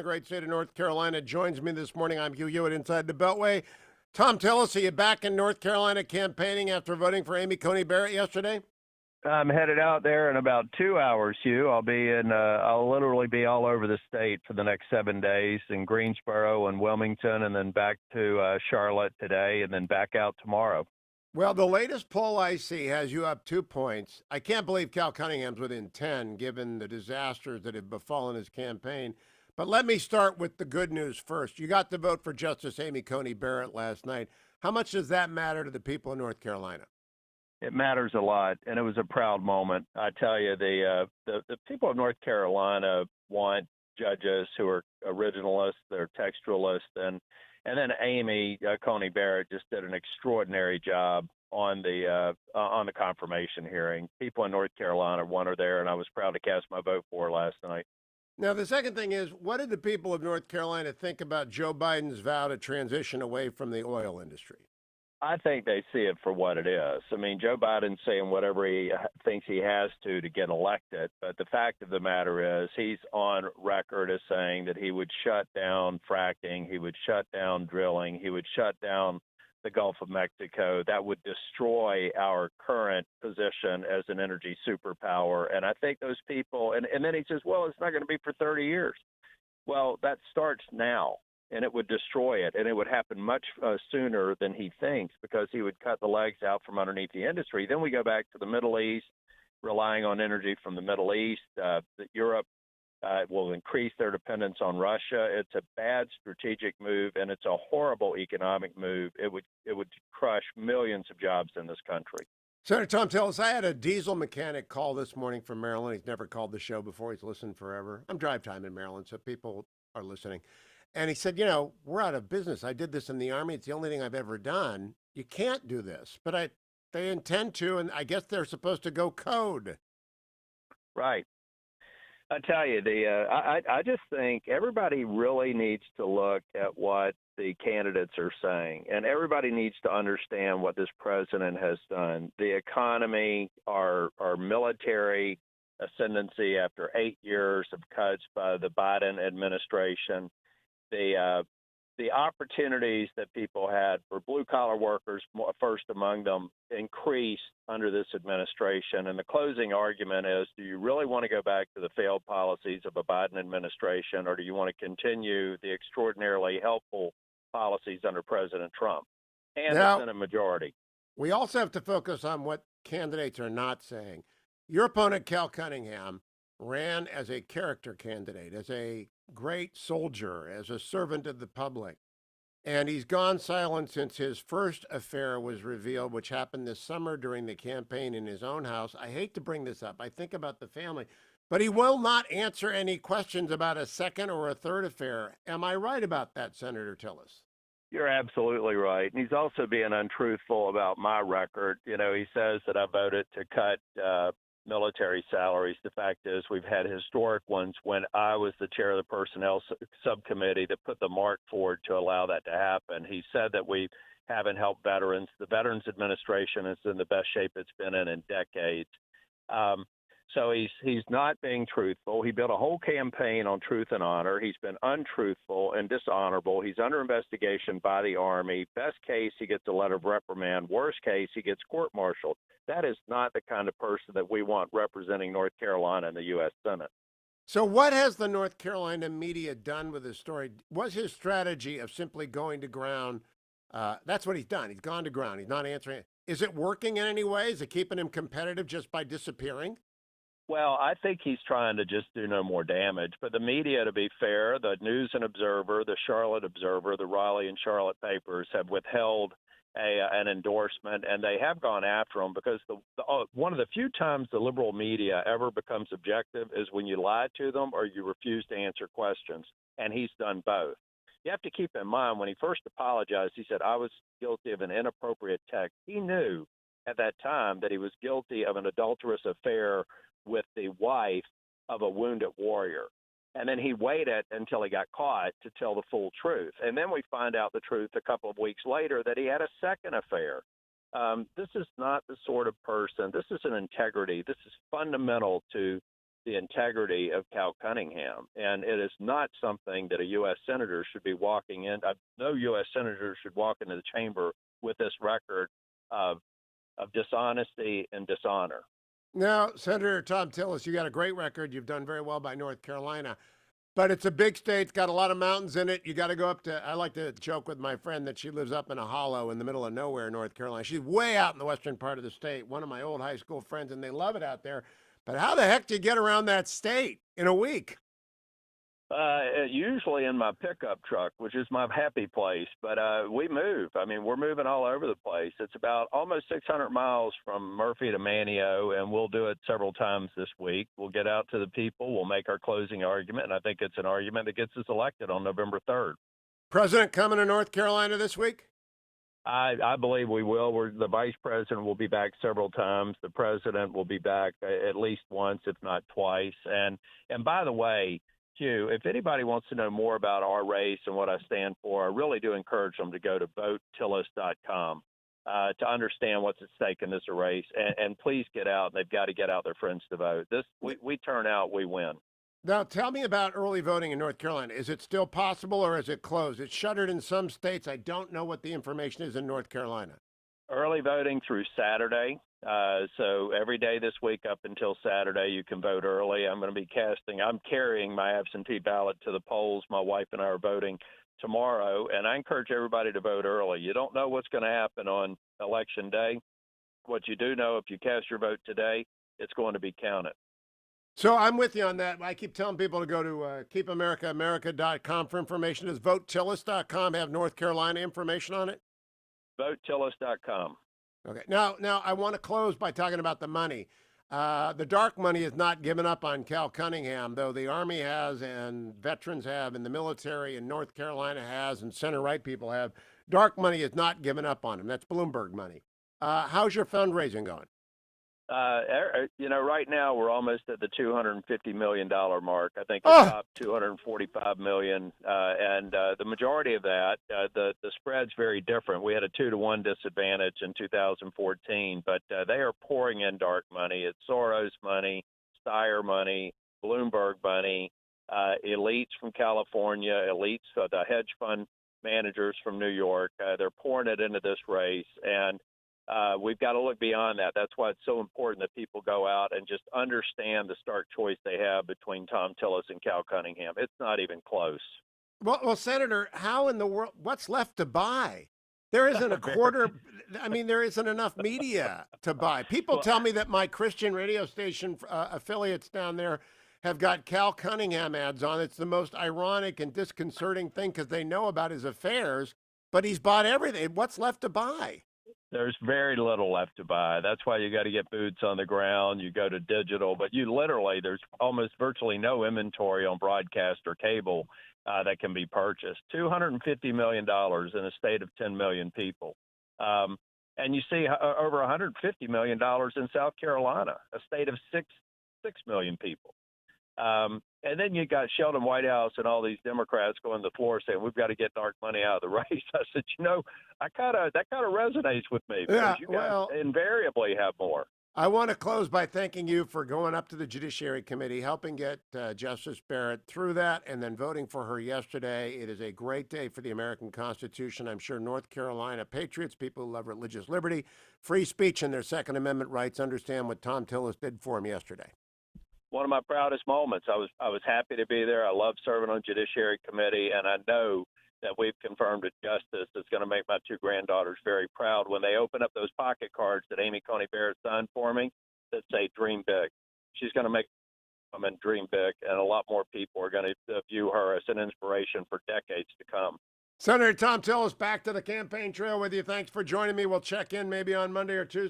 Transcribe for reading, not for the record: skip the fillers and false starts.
The great state of North Carolina joins me this morning. I'm Hugh Hewitt inside the Beltway. Thom Tillis, are you back in North Carolina campaigning after voting for Coney Barrett yesterday? I'm headed out there in about 2 hours, Hugh. I'll literally be all over the state for the next 7 days in Greensboro and Wilmington, and then back to Charlotte today, and then back out tomorrow. Well, the latest poll I see has you up 2 points. I can't believe Cal Cunningham's within 10, given the disasters that have befallen his campaign. But let me start with the good news first. You got to vote for Justice Coney Barrett last night. How much does that matter to the people of North Carolina? It matters a lot, and it was a proud moment. I tell you, the people of North Carolina want judges who are originalists, they're textualists, and then Coney Barrett just did an extraordinary job on the confirmation hearing. People in North Carolina want her there, and I was proud to cast my vote for her last night. Now, the second thing is, what did the people of North Carolina think about Joe Biden's vow to transition away from the oil industry? I think they see it for what it is. I mean, Joe Biden's saying whatever he thinks he has to get elected, but the fact of the matter is he's on record as saying that he would shut down fracking, he would shut down drilling, he would shut down the Gulf of Mexico. That would destroy our current position as an energy superpower. And I think those people, and then he says, well, it's not going to be for 30 years. Well, that starts now. And it would destroy it, and it would happen much sooner than he thinks because he would cut the legs out from underneath the industry. Then we go back to the Middle East, relying on energy from the Middle East. That Europe will increase their dependence on Russia. It's a bad strategic move, and it's a horrible economic move. It would crush millions of jobs in this country. Senator Thom Tillis, I had a diesel mechanic call this morning from Maryland. He's never called the show before. He's listened forever. I'm drive time in Maryland, so people are listening. And he said, we're out of business. I did this in the Army. It's the only thing I've ever done. You can't do this. But they intend to, and I guess they're supposed to go code. Right. I tell you, I just think everybody really needs to look at what the candidates are saying, and everybody needs to understand what this president has done. The economy, our military ascendancy after 8 years of cuts by the Biden administration, the opportunities that people had for blue-collar workers, first among them, increased under this administration. And the closing argument is, do you really want to go back to the failed policies of a Biden administration, or do you want to continue the extraordinarily helpful policies under President Trump and the Senate majority? We also have to focus on what candidates are not saying. Your opponent, Cal Cunningham, ran as a character candidate, as a great soldier, as a servant of the public. And he's gone silent since his first affair was revealed, which happened this summer during the campaign in his own house. I hate to bring this up. I think about the family. But he will not answer any questions about a second or a third affair. Am I right about that, Senator Tillis? You're absolutely right. And he's also being untruthful about my record. He says that I voted to cut military salaries. The fact is we've had historic ones when I was the chair of the personnel subcommittee that put the mark forward to allow that to happen. He said that we haven't helped veterans. The Veterans Administration is in the best shape it's been in decades. So he's not being truthful. He built a whole campaign on truth and honor. He's been untruthful and dishonorable. He's under investigation by the Army. Best case, he gets a letter of reprimand. Worst case, he gets court-martialed. That is not the kind of person that we want representing North Carolina in the U.S. Senate. So what has the North Carolina media done with this story? Was his strategy of simply going to ground? That's what he's done. He's gone to ground. He's not answering. Is it working in any way? Is it keeping him competitive just by disappearing? Well, I think he's trying to just do no more damage. But the media, to be fair, the News and Observer, the Charlotte Observer, the Raleigh and Charlotte papers have withheld an endorsement, and they have gone after him because one of the few times the liberal media ever becomes objective is when you lie to them or you refuse to answer questions, and he's done both. You have to keep in mind when he first apologized, he said, I was guilty of an inappropriate text. He knew at that time that he was guilty of an adulterous affair with the wife of a wounded warrior. And then he waited until he got caught to tell the full truth. And then we find out the truth a couple of weeks later that he had a second affair. This is not the sort of person. This is an integrity. This is fundamental to the integrity of Cal Cunningham. And it is not something that a U.S. senator should be walking in. No U.S. senator should walk into the chamber with this record of, of dishonesty and dishonor. Now, Senator Thom Tillis, you got a great record. You've done very well by North Carolina. But it's a big state. It's got a lot of mountains in it. You got to go up to, I like to joke with my friend that she lives up in a hollow in the middle of nowhere, North Carolina. She's way out in the western part of the state, one of my old high school friends, and they love it out there. But how the heck do you get around that state in a week? Usually in my pickup truck, which is my happy place, but we move. I mean, we're moving all over the place. It's about almost 600 miles from Murphy to Manteo, and we'll do it several times this week. We'll get out to the people. We'll make our closing argument, and I think it's an argument that gets us elected on November 3rd. President coming to North Carolina this week? I believe we will. The vice president will be back several times. The president will be back at least once, if not twice. And by the way, Hugh, if anybody wants to know more about our race and what I stand for, I really do encourage them to go to votetillis.com to understand what's at stake in this race. And please get out. And they've got to get out their friends to vote. We turn out, we win. Now, tell me about early voting in North Carolina. Is it still possible or is it closed? It's shuttered in some states. I don't know what the information is in North Carolina. Early voting through Saturday. So every day this week up until Saturday, you can vote early. I'm carrying my absentee ballot to the polls. My wife and I are voting tomorrow, and I encourage everybody to vote early. You don't know what's going to happen on Election Day. What you do know, if you cast your vote today, it's going to be counted. So I'm with you on that. I keep telling people to go to keepamericaamerica.com for information. Does votetillis.com have North Carolina information on it? Votetillis.com. Okay. Now I want to close by talking about the money. The dark money is not given up on Cal Cunningham, though the Army has and veterans have and the military and North Carolina has and center-right people have. Dark money is not given up on him. That's Bloomberg money. How's your fundraising going? Right now we're almost at the $250 million mark. I think it's top $245 million, and the majority of that, the spread's very different. We had a 2-to-1 disadvantage in 2014, but they are pouring in dark money. It's Soros money, Steyer money, Bloomberg money, elites from California, elites, the hedge fund managers from New York. They're pouring it into this race, and we've got to look beyond that. That's why it's so important that people go out and just understand the stark choice they have between Thom Tillis and Cal Cunningham. It's not even close. Well, Senator, how in the world, what's left to buy? There isn't a quarter. I mean, there isn't enough media to buy. People tell me that my Christian radio station affiliates down there have got Cal Cunningham ads on. It's the most ironic and disconcerting thing because they know about his affairs, but he's bought everything. What's left to buy? There's very little left to buy. That's why you got to get boots on the ground. You go to digital, but there's almost virtually no inventory on broadcast or cable that can be purchased. $250 million in a state of 10 million people. And you see over $150 million in South Carolina, a state of 6 million people. And then you got Sheldon Whitehouse and all these Democrats going to the floor saying we've got to get dark money out of the race. I said, that kind of resonates with me because you guys invariably have more. I want to close by thanking you for going up to the Judiciary Committee, helping get Justice Barrett through that, and then voting for her yesterday. It is a great day for the American Constitution. I'm sure North Carolina patriots, people who love religious liberty, free speech, and their Second Amendment rights understand what Thom Tillis did for them yesterday. One of my proudest moments. I was happy to be there. I love serving on Judiciary Committee, and I know that we've confirmed a justice that's going to make my 2 granddaughters very proud when they open up those pocket cards that Amy Coney Barrett signed for me that say "Dream Big." She's going to make them and dream big, and a lot more people are going to view her as an inspiration for decades to come. Senator Thom Tillis, back to the campaign trail with you. Thanks for joining me. We'll check in maybe on Monday or Tuesday.